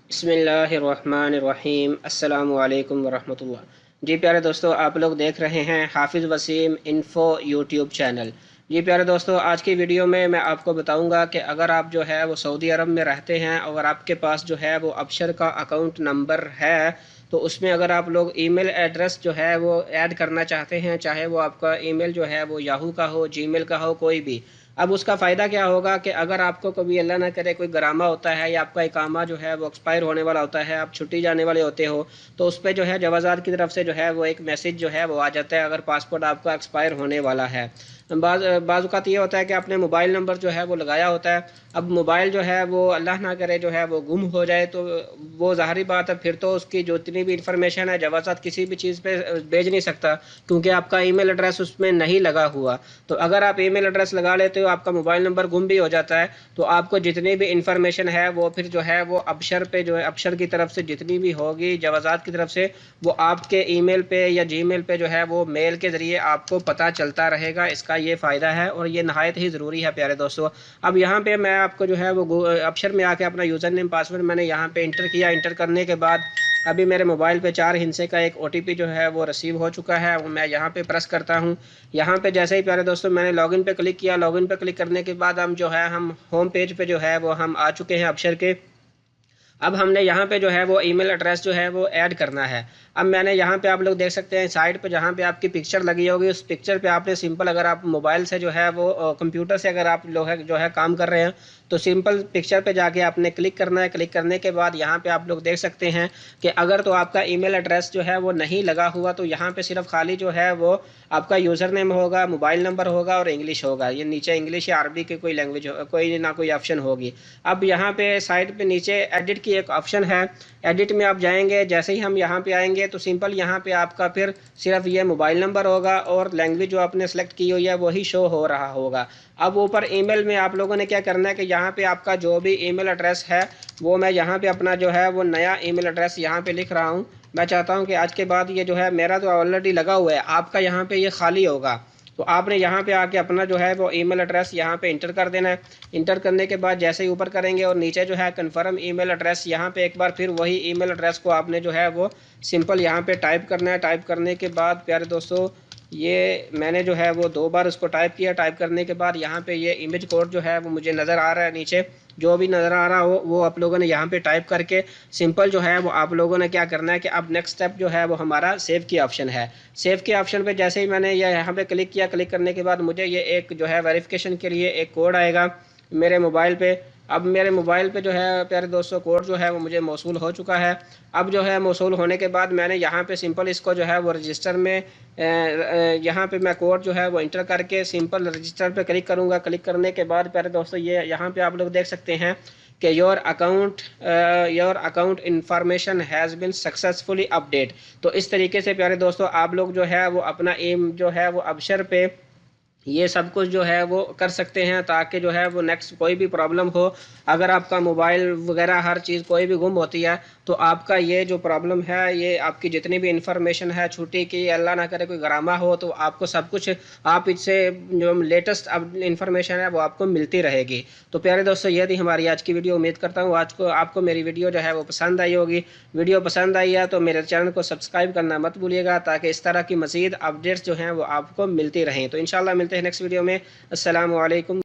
बिस्मिल्लाहिर्रहमानिर्रहीम अस्सलामु अलैकुम वरहमतुल्लाह। जी प्यारे दोस्तों, आप लोग देख रहे हैं हाफिज़ वसीम इन्फ़ो यूट्यूब चैनल। जी प्यारे दोस्तों, आज की वीडियो में मैं आपको बताऊंगा कि अगर आप जो है वो सऊदी अरब में रहते हैं और आपके पास जो है वो अबशर का अकाउंट नंबर है, तो उसमें अगर आप लोग ईमेल एड्रेस जो है वो ऐड करना चाहते हैं, चाहे वो आपका ईमेल जो है वो याहू का हो, जीमेल का हो, कोई भी। अब उसका फ़ायदा क्या होगा कि अगर आपको कभी अल्लाह ना करे कोई ड्रामा होता है या आपका इकामा जो है वो एक्सपायर होने वाला होता है, आप छुट्टी जाने वाले होते हो, तो उस पर जो है जवाज़ात की तरफ से जो है वो एक मैसेज जो है वो आ जाता है अगर पासपोर्ट आपका एक्सपायर होने वाला है। बाज़ ये होता है कि आपने मोबाइल नंबर जो है वो लगाया होता है। अब मोबाइल जो है वो अल्लाह ना करे जो है वो गुम हो जाए, तो वो ज़ाहिरी बात है, फिर तो उसकी जितनी भी इंफॉर्मेशन है जवाज़ात किसी भी चीज़ पे भेज नहीं सकता, क्योंकि आपका ईमेल एड्रेस उसमें नहीं लगा हुआ। तो अगर आप ईमेल एड्रेस लगा लेते हो, आपका मोबाइल नंबर गुम भी हो जाता है, तो आपको जितनी भी इंफॉर्मेशन है वो फिर जो है वो अबशर पे जो है अबशर की तरफ से जितनी भी होगी जवाज़ात की तरफ से, वो आपके ईमेल पे या जीमेल पे जो है वो मेल के ज़रिए आपको पता चलता रहेगा। इसका ये फ़ायदा है और ये नहायत ही ज़रूरी है प्यारे दोस्तों। अब यहाँ पे मैं आपको जो है वो अबशर में आके अपना यूज़र नेम पासवर्ड मैंने यहाँ पे इंटर किया। इंटर करने के बाद अभी मेरे मोबाइल पे 4 हिंसे का एक ओटीपी जो है वो रिसीव हो चुका है। वो मैं यहाँ पे प्रेस करता हूँ। यहाँ पे जैसे ही प्यारे दोस्तों मैंने लॉगिन पे क्लिक किया, लॉगिन पे क्लिक करने के बाद हम जो है हम होम पेज पे जो है वो हम आ चुके हैं अबशर के। अब हमने यहाँ पे जो है वो ईमेल एड्रेस जो है वो ऐड करना है। अब मैंने यहाँ पे आप लोग देख सकते हैं साइड पे जहाँ पे आपकी पिक्चर लगी होगी, उस पिक्चर पे आपने सिंपल, अगर आप मोबाइल से जो है वो कंप्यूटर से अगर आप लोग जो है काम कर रहे हैं, तो सिंपल पिक्चर पे जाके आपने क्लिक करना है। क्लिक करने के बाद यहाँ पे आप लोग देख सकते हैं कि अगर तो आपका ईमेल एड्रेस जो है वो नहीं लगा हुआ, तो यहाँ पे सिर्फ खाली जो है वो आपका यूज़र नेम होगा, मोबाइल नंबर होगा और इंग्लिश होगा। ये नीचे इंग्लिश या अरबी की कोई लैंग्वेज कोई ना कोई ऑप्शन होगी। अब यहाँ पे साइड पे नीचे एडिट की एक ऑप्शन है। एडिट में आप जाएंगे, जैसे ही हम यहाँ पे आएंगे तो सिंपल यहाँ पे आपका फिर सिर्फ ये मोबाइल नंबर होगा और लैंग्वेज जो आपने सेलेक्ट की हुई है वही शो हो रहा होगा। अब ऊपर ईमेल में आप लोगों ने क्या करना है कि यहाँ पे आपका जो भी ईमेल एड्रेस है, वो मैं यहाँ पे अपना जो है वो नया ईमेल एड्रेस यहाँ पे लिख रहा हूँ। मैं चाहता हूँ कि आज के बाद ये जो है मेरा तो ऑलरेडी लगा हुआ है, आपका यहाँ पे ये खाली होगा। तो आपने यहाँ पे आके अपना जो है वो ईमेल एड्रेस यहाँ पे इंटर कर देना है। इंटर करने के बाद जैसे ही ऊपर करेंगे और नीचे जो है कन्फर्म ईमेल एड्रेस, यहाँ पे एक बार फिर वही ईमेल एड्रेस को आपने जो है वो सिंपल यहाँ पे टाइप करना है। टाइप करने के बाद प्यारे दोस्तों, ये मैंने जो है वो 2 बार उसको टाइप किया। टाइप करने के बाद यहाँ पे ये इमेज कोड जो है वो मुझे नज़र आ रहा है नीचे, जो भी नज़र आ रहा हो वो आप लोगों ने यहाँ पे टाइप करके सिंपल जो है वो आप लोगों ने क्या करना है कि अब नेक्स्ट स्टेप जो है वो हमारा सेव की ऑप्शन है। सेव के ऑप्शन पे जैसे ही मैंने ये यहाँ पे क्लिक किया, क्लिक करने के बाद मुझे ये एक जो है वेरिफिकेशन के लिए एक कोड आएगा मेरे मोबाइल पे। अब मेरे मोबाइल पे जो है प्यारे दोस्तों कोड जो है वो मुझे मौसूल हो चुका है। अब जो है मौसूल होने के बाद मैंने यहाँ पे सिंपल इसको जो है वो रजिस्टर में यहाँ पे मैं कोड जो है वो इंटर करके सिंपल रजिस्टर पे क्लिक करूँगा। क्लिक करने के बाद प्यारे दोस्तों ये यहाँ पे आप लोग देख सकते हैं कि your account information has been successfully update. तो इस तरीके से प्यारे दोस्तों आप लोग जो है वो अपना एम जो है वो अबशर पे ये सब कुछ जो है वो कर सकते हैं, ताकि जो है वो नेक्स्ट कोई भी प्रॉब्लम हो, अगर आपका मोबाइल वगैरह हर चीज़ कोई भी गुम होती है, तो आपका ये जो प्रॉब्लम है, ये आपकी जितनी भी इंफॉर्मेशन है छुट्टी की, अल्लाह ना करे कोई गरामा हो, तो आपको सब कुछ आप इससे जो लेटेस्ट अब इंफॉर्मेशन है वो आपको मिलती रहेगी। तो प्यारे दोस्तों, ये थी हमारी आज की वीडियो। उम्मीद करता हूँ आज को आपको मेरी वीडियो जो है वो पसंद आई होगी। वीडियो पसंद आई है तो मेरे चैनल को सब्सक्राइब करना मत भूलिएगा, ताकि इस तरह की मज़ीद अपडेट्स जो हैं वो आपको मिलती रहें। तो इंशाल्लाह मिलते हैं नेक्स्ट वीडियो में। अस्सलामु अलैकुम।